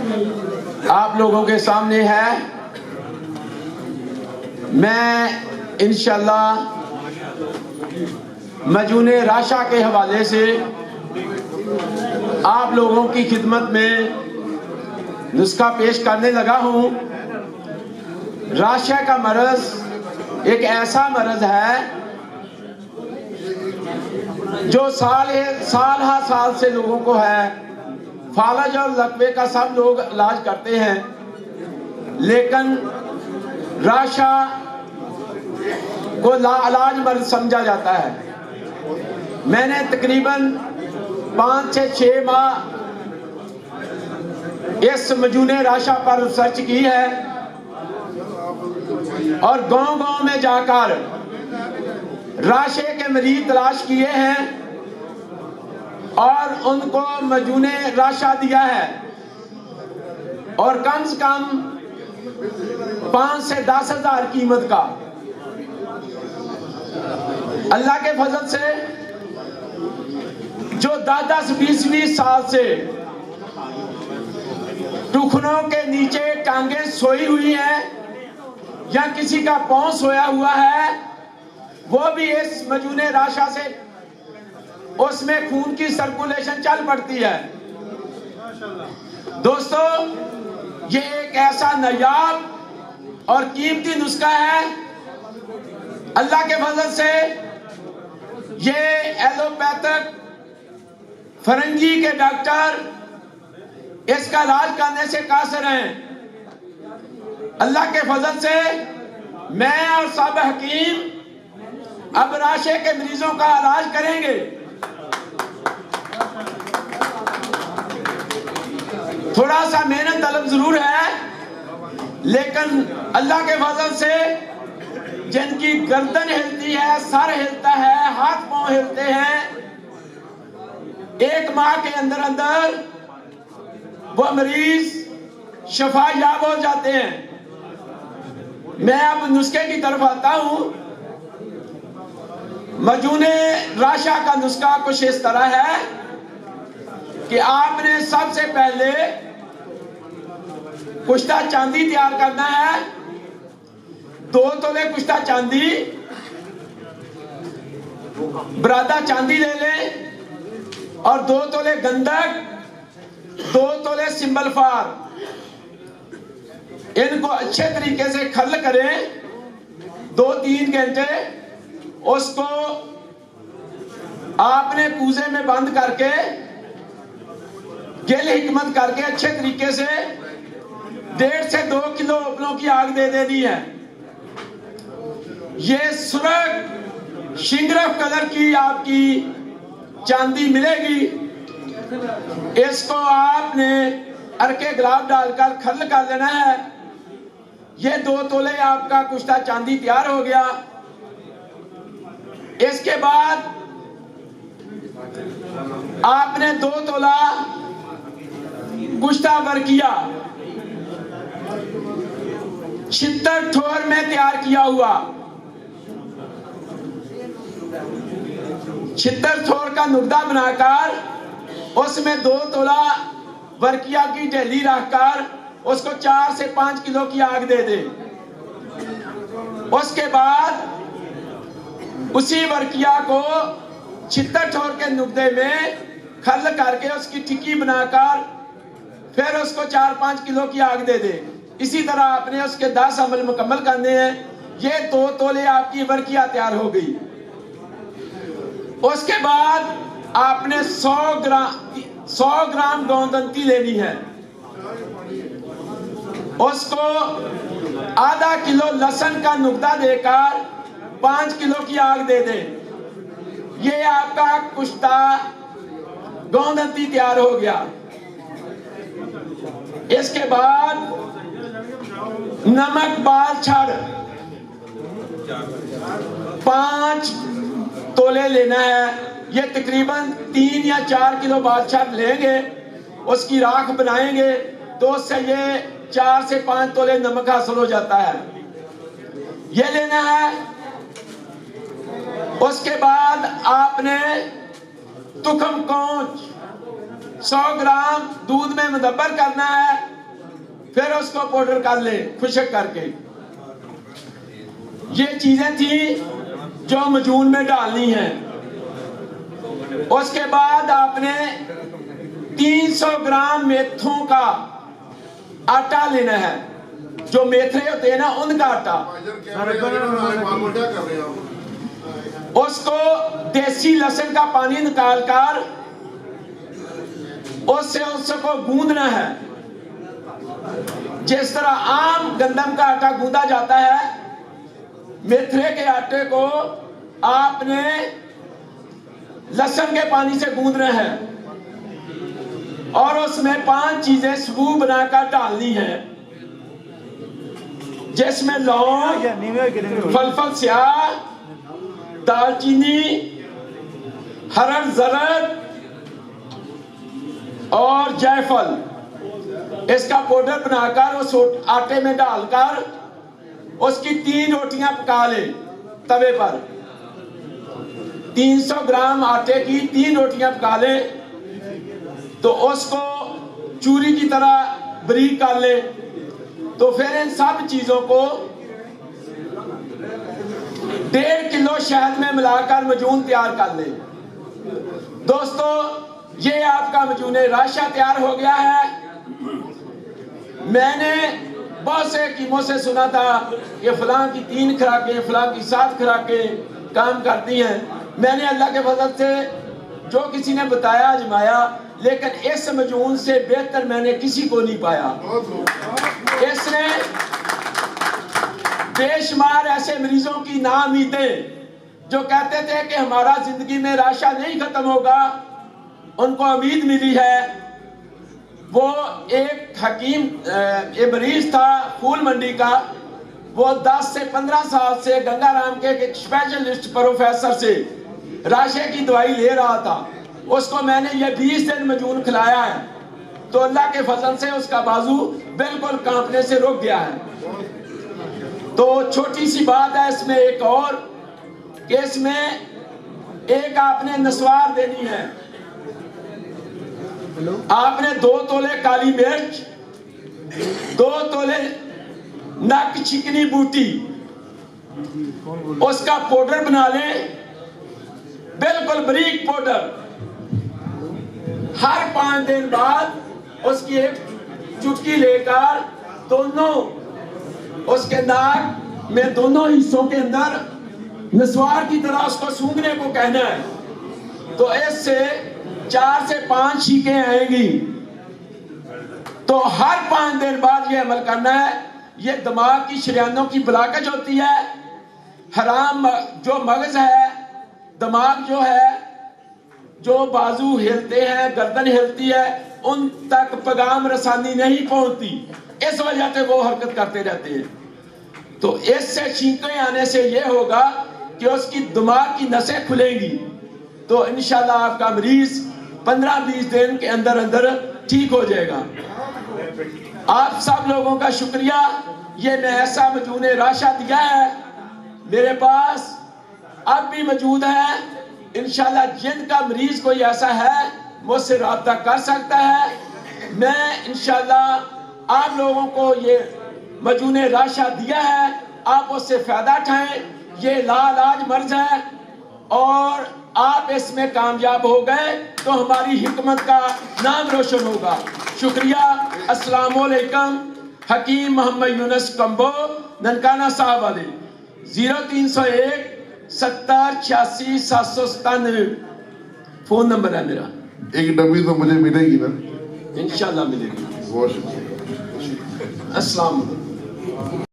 आप लोगों के सामने है। मैं इंशाअल्लाह मजूने राशा के हवाले से आप लोगों की खिदमत में नुस्खा पेश करने लगा हूँ। राशा का मरज एक ऐसा मरज है जो साल हर साल से लोगों को है। फालज और लकवे का सब लोग इलाज करते हैं, लेकिन राशा को लाइलाज मर्ज समझा जाता है। मैंने तकरीबन 5 से 6 माह इस मजूने राशा पर रिसर्च की है और गांव-गांव में जाकर राशे के मरीज तलाश किए हैं और उनको मजूने राशा दिया है और कम से कम 5 से 10 हज़ार कीमत का। अल्लाह के फजल से जो 10-20 साल से टुकड़ों के नीचे टांगे सोई हुई है या किसी का पांव सोया हुआ है, वो भी इस मजूने राशा से उसमें खून की सर्कुलेशन चल पड़ती है। दोस्तों, ये एक ऐसा नायाब और कीमती नुस्खा है। अल्लाह के फजल से ये एलोपैथिक फरंगी के डॉक्टर इसका इलाज करने से कासिर हैं। अल्लाह के फजल से मैं और सब हकीम अब राशे के मरीजों का इलाज करेंगे। थोड़ा सा मेहनत तलब जरूर है, लेकिन अल्लाह के फजल से जिनकी गर्दन हिलती है, सर हिलता है, हाथ पांव हिलते हैं, 1 माह के अंदर अंदर वो मरीज शफा याब हो जाते हैं। मैं अब नुस्खे की तरफ आता हूं। मजूने राशा का नुस्खा कुछ इस तरह है कि आपने सबसे पहले कुश्ता चांदी तैयार करना है। 2 तोले कुश्ता चांदी, बरादा चांदी ले लें और 2 तोले गंधक, 2 तोले सिंबल फार। इनको अच्छे तरीके से खल करें 2-3 घंटे। उसको आपने कूजे में बंद करके गिल हिकमत करके अच्छे तरीके से 1.5 से 2 किलो उपलों की आग दे देनी है। ये सुर्ख शिंगरफ कलर की आपकी चांदी मिलेगी। इसको आपने अरके गुलाब डालकर खल कर लेना है। ये 2 तोले आपका कुश्ता चांदी तैयार हो गया। इसके बाद आपने 2 तोला कुश्ता वर्किया 76 ठोर में तैयार किया हुआ, 76 ठोर का नुकदा बनाकर उसमें 2 तोला वर्किया की ढेली रखकर उसको 4 से 5 किलो की आग दे दे। उसके बाद उसी वर्किया को 76 ठोर के नुकदे में खल करके उसकी टिक्की बनाकर फिर उसको 4-5 किलो की आग दे दे। इसी तरह आपने उसके 10 अमल मुकम्मल करने हैं। ये 2 तोले आपकी वर्किया तैयार हो गई। उसके बाद आपने 100 ग्राम गोंदंती लेनी है। उसको आधा किलो लहसुन का नुकदा देकर 5 किलो की आग दे दे। ये आपका कुश्ता गोंदंती तैयार हो गया। इसके बाद नमक बाल छड़ 5 तोले लेना है। ये तकरीबन 3 या 4 किलो बाल छड़ लेंगे, उसकी राख बनाएंगे तो उससे ये 4 से 5 तोले नमक हासिल हो जाता है। ये लेना है। उसके बाद आपने तुखम कोंच 100 ग्राम दूध में मुदब्बर करना है फिर उसको पाउडर कर ले खुशक करके। ये चीजें थी जो मजून में डालनी है। उसके बाद आपने 300 ग्राम मेथों का आटा लेना है, जो मेथरे होते हैं ना उनका आटा। उसको देसी लहसुन का पानी निकालकर उसको गूंदना है, जिस तरह आम गंदम का आटा गूंदा जाता है। मेथरे के आटे को आपने लहसुन के पानी से गूंदना है और उसमें 5 चीजें सबू बनाकर डालनी है, जिसमें लौंग, फलफल स्याह, दालचीनी, हरड़ ज़रद और जायफल। इसका पाउडर बनाकर उस आटे में डालकर उसकी 3 रोटियां पका ले तवे पर। 300 ग्राम आटे की 3 रोटियां पका ले, तो उसको चूरी की तरह बारीक कर ले। तो फिर इन सब चीजों को 1.5 किलो शहद में मिलाकर मजून तैयार कर ले। दोस्तों, ये आपका मजून राशा तैयार हो गया है। मैंने बहुत से हकीमों से सुना था कि फलां की 3 खुराकें, फलां की 7 खुराकें काम करती हैं। मैंने अल्लाह के फजल से जो किसी ने बताया आजमाया, लेकिन इस मजून से बेहतर मैंने किसी को नहीं पाया। इसने बेशुमार ऐसे मरीजों की नाउम्मीदें जो कहते थे कि हमारा जिंदगी में राशा नहीं खत्म होगा, उनको उम्मीद मिली है। वो एक हकीम, एक मरीज था फूल मंडी का, वो 10 से 15 साल से गंगाराम के एक स्पेशलिस्ट प्रोफेसर से राशे की दवाई ले रहा था। उसको मैंने ये 20 दिन मजून खिलाया है, तो अल्लाह के फजल से उसका बाजू बिल्कुल कांपने से रुक गया है। तो छोटी सी बात है इसमें एक और, कि इसमें एक आपने नस्वार देनी है। आपने 2 तोले काली मिर्च, 2 तोले नक चिकनी बूटी, उसका पाउडर बना ले, बिल्कुल बारीक पाउडर। हर 5 दिन बाद उसकी एक चुटकी लेकर दोनों उसके नाक में दोनों हिस्सों के अंदर नस्वार की तरह उसको सूंघने को कहना है। तो इससे 4 से 5 छींकें आएंगी। तो हर 5 दिन बाद ये अमल करना है। ये दिमाग की शरीयानों की ब्लॉकेज होती है। हराम जो मगज है, दिमाग जो है, जो बाजू हिलते हैं, गर्दन हिलती है, उन तक पैगाम रसानी नहीं पहुंचती। इस वजह से वो हरकत करते रहते हैं। तो इससे छींकें आने से ये होगा कि उसकी दिमाग की नसें खुलेंगी। तो इंशाल्लाह आपका मरीज 15-20 दिन के अंदर अंदर ठीक हो जाएगा। आप सब लोगों का शुक्रिया। ये मैं ऐसा मजून राशा दिया है, मेरे पास अब भी मौजूद है। इंशाल्लाह जिनका मरीज कोई ऐसा है मुझसे राब्ता कर सकता है। मैं इंशाल्लाह आप लोगों को ये मजून राशा दिया है, आप उससे फायदा उठाएं। ये लाइलाज मर्ज है और आप इसमें कामयाब हो गए तो हमारी हिकमत का नाम रोशन होगा। शुक्रिया। अस्सलाम वालेकुम। हकीम मोहम्मद यूनुस कंबो, ननकाना साहब वाले, 0301 70 86 797 फोन नंबर है मेरा। एक डब्बी तो मुझे मिलेगी ना? इंशाल्लाह मिलेगी। बहुत शुक्रिया। अस्सलाम वालेकुम।